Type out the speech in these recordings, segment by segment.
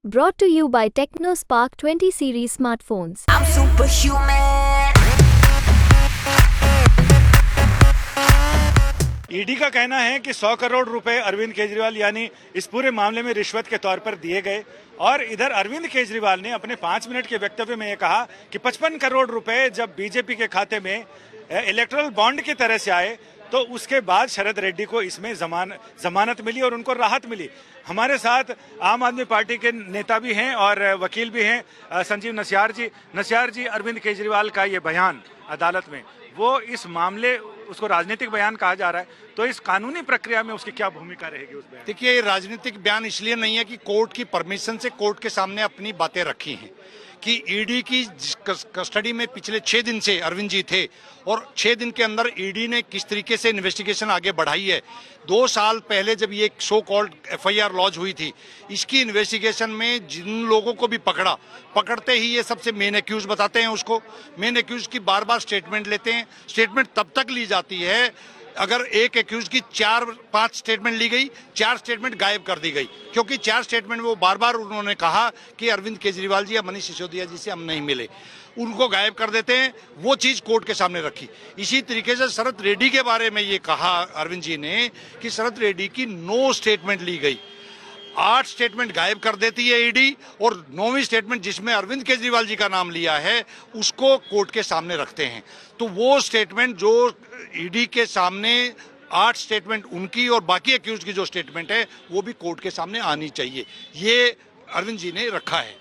Brought to you by TechnoSpark 20 series smartphones. I'm superhuman. ED का कहना है कि 100 करोड़ रुपए अरविंद केजरीवाल यानी इस पूरे मामले में रिश्वत के तौर पर दिए गए। और इधर अरविंद केजरीवाल ने अपने 5 मिनट के वक्तव्य में यह कहा कि 55 करोड़ रुपए जब बीजेपी के खाते में इलेक्टोरल बॉन्ड की तरह से आए तो उसके बाद शरद रेड्डी को इसमें जमानत मिली और उनको राहत मिली। हमारे साथ आम आदमी पार्टी के नेता भी हैं और वकील भी हैं, संजीव नस्यार जी, अरविंद केजरीवाल का ये बयान अदालत में, वो इस मामले उसको राजनीतिक बयान कहा जा रहा है, तो इस कानूनी प्रक्रिया में उसकी क्या भूमिका रहेगी उस बयान? देखिए, ये राजनीतिक बयान इसलिए नहीं है कि कोर्ट की परमिशन से कोर्ट के सामने अपनी बातें रखी हैं कि ईडी की कस्टडी में पिछले 6 दिन से अरविंद जी थे और 6 दिन के अंदर ईडी ने किस तरीके से इन्वेस्टिगेशन आगे बढ़ाई है। 2 साल पहले जब ये सो कॉल्ड एफआईआर लॉन्च हुई थी, इसकी इन्वेस्टिगेशन में जिन लोगों को भी पकड़ते ही ये सबसे मेन एक्यूज बताते हैं उसको। मेन एक्यूज की बार बार स्टेटमेंट लेते हैं। स्टेटमेंट तब तक ली जाती है अगर एक एक्यूज की 4-5 स्टेटमेंट ली गई, 4 स्टेटमेंट गायब कर दी गई, क्योंकि 4 स्टेटमेंट में वो बार बार उन्होंने कहा कि अरविंद केजरीवाल जी या मनीष सिसोदिया जी से हम नहीं मिले, उनको गायब कर देते हैं। वो चीज कोर्ट के सामने रखी। इसी तरीके से शरद रेड्डी के बारे में ये कहा अरविंद जी ने कि शरद रेड्डी की 9 स्टेटमेंट ली गई, 8 स्टेटमेंट गायब कर देती है ईडी और 9वीं स्टेटमेंट जिसमें अरविंद केजरीवाल जी का नाम लिया है उसको कोर्ट के सामने रखते हैं। तो वो स्टेटमेंट जो ईडी के सामने 8 स्टेटमेंट उनकी और बाकी एक्यूज की जो स्टेटमेंट है वो भी कोर्ट के सामने आनी चाहिए, ये अरविंद जी ने रखा है।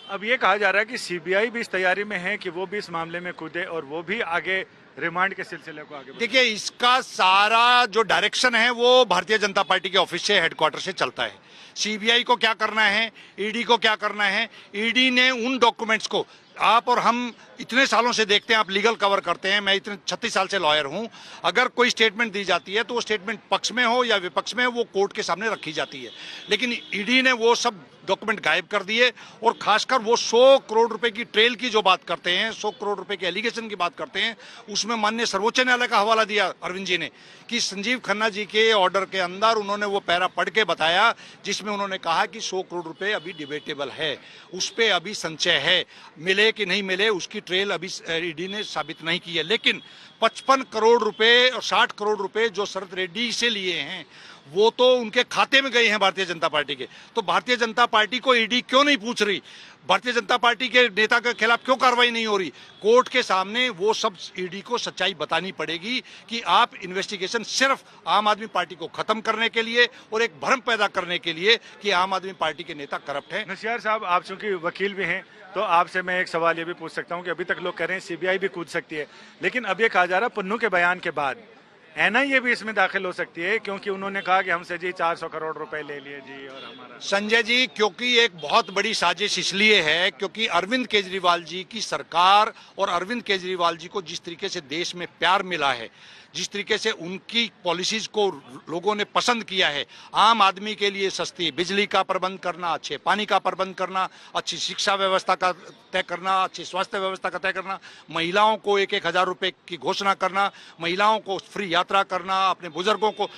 अब ये कहा जा रहा है कि सीबीआई भी इस तैयारी में है कि वो भी इस मामले में कूदे और वो भी आगे रिमांड के सिलसिले को आगे। देखिए, इसका सारा जो डायरेक्शन है वो भारतीय जनता पार्टी के ऑफिस से, हेडक्वार्टर से चलता है। सीबीआई को क्या करना है, ईडी को क्या करना है, ईडी ने उन डॉक्यूमेंट्स को, आप और हम इतने सालों से देखते हैं, आप लीगल कवर करते हैं, मैं इतने 36 साल से लॉयर हूं, अगर कोई स्टेटमेंट दी जाती है तो वो स्टेटमेंट पक्ष में हो या विपक्ष में, वो कोर्ट के सामने रखी जाती है। लेकिन ईडी ने वो सब डॉक्यूमेंट गायब कर दिए और खासकर वो 100 करोड़ रुपए की ट्रेल की जो बात करते हैं, 100 करोड़ रुपए के एलिगेशन की बात करते हैं, उसमें माननीय सर्वोच्च न्यायालय का हवाला दिया अरविंद जी ने कि संजीव खन्ना जी के ऑर्डर के अंदर उन्होंने वो पैरा पढ़ के बताया जिसमें उन्होंने कहा कि 100 करोड़ रुपए अभी डिबेटेबल है, उस पर अभी संचय है, मिले कि नहीं मिले उसकी ट्रेल अभी ईडी ने साबित नहीं की है। लेकिन 55 करोड़ रुपए और 60 करोड़ रुपए जो शरद रेड्डी से लिए हैं वो तो उनके खाते में गए हैं भारतीय जनता पार्टी के। तो भारतीय जनता पार्टी को ईडी क्यों नहीं पूछ रही, भारतीय जनता पार्टी के नेता के खिलाफ क्यों कार्रवाई नहीं हो रही? कोर्ट के सामने वो सब ईडी को सच्चाई बतानी पड़ेगी कि आप इन्वेस्टिगेशन सिर्फ आम आदमी पार्टी को खत्म करने के लिए और एक भ्रम पैदा करने के लिए कि आम आदमी पार्टी के नेता करप्ट हैं। नस्यार साहब, आप चूंकि वकील भी हैं तो आपसे मैं एक सवाल ये भी पूछ सकता हूं कि अभी तक लोग कह रहे हैं सीबीआई भी कूद सकती है, लेकिन अब ये कहा जा रहा है पन्नू के बयान के बाद एनआईए भी इसमें दाखिल हो सकती है, क्योंकि उन्होंने कहा कि हमसे जी 400 करोड़ रुपए ले लिए जी और हमारा। संजय जी, क्योंकि एक बहुत बड़ी साजिश इसलिए है क्योंकि अरविंद केजरीवाल जी की सरकार और अरविंद केजरीवाल जी को जिस तरीके से देश में प्यार मिला है, जिस तरीके से उनकी पॉलिसीज को लोगों ने पसंद किया है, आम आदमी के लिए सस्ती बिजली का प्रबंध करना, अच्छे पानी का प्रबंध करना, अच्छी शिक्षा व्यवस्था का तय करना, अच्छी स्वास्थ्य व्यवस्था का तय करना, महिलाओं को 1-1 हजार रुपए की घोषणा करना, महिलाओं को फ्री यात्रा करना, अपने बुजुर्गों को,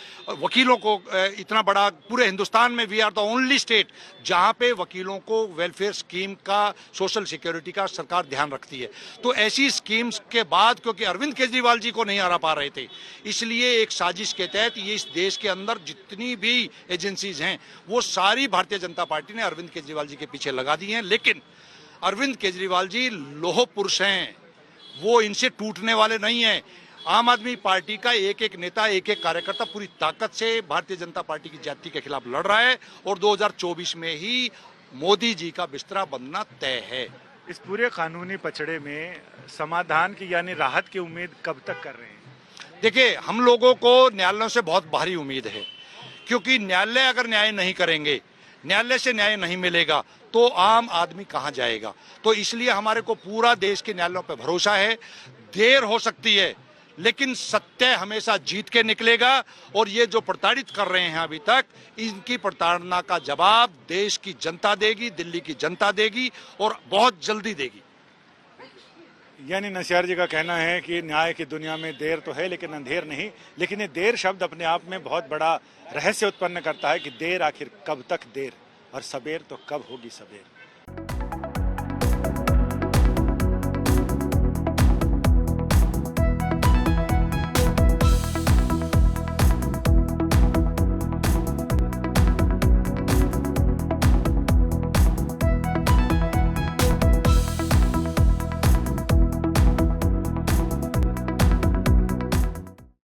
वकीलों को, इतना बड़ा पूरे हिंदुस्तान में we are the only state जहां पे वकीलों को वेलफेयर स्कीम का, सोशल सिक्योरिटी का सरकार ध्यान रखती है। तो ऐसी स्कीम्स के बाद क्योंकि अरविंद केजरीवाल जी को नहीं हरा पा रहे थे, इसलिए एक साजिश के तहत ये इस देश के अंदर जितनी भी एजेंसीज हैं वो सारी भारतीय जनता पार्टी ने अरविंद केजरीवाल जी के पीछे लगा दी हैं। लेकिन अरविंद केजरीवाल जी लोह पुरुष हैं, वो इनसे टूटने वाले नहीं हैं। आम आदमी पार्टी का एक-एक नेता, एक-एक कार्यकर्ता पूरी ताकत से भारतीय जनता पार्टी की जाति के खिलाफ लड़ रहा है और 2024 में ही मोदी जी का बिस्तरा बनना तय है। इस पूरे कानूनी पचड़े में समाधान की यानी राहत की उम्मीद कब तक कर रहे हैं? देखिए, हम लोगों को न्यायालयों से बहुत भारी उम्मीद है, क्योंकि न्यायालय अगर न्याय नहीं करेंगे, न्यायालय से न्याय नहीं मिलेगा तो आम आदमी कहां जाएगा। तो इसलिए हमारे को पूरा देश के न्यायालयों पर भरोसा है। देर हो सकती है लेकिन सत्य हमेशा जीत के निकलेगा और ये जो प्रताड़ित कर रहे हैं अभी तक, इनकी प्रताड़ना का जवाब देश की जनता देगी, दिल्ली की जनता देगी और बहुत जल्दी देगी। यानी नस्यार जी का कहना है कि न्याय की दुनिया में देर तो है लेकिन अंधेर नहीं, लेकिन ये देर शब्द अपने आप में बहुत बड़ा रहस्य उत्पन्न करता है कि देर आखिर कब तक देर। और सबेर तो कब होगी सबेर।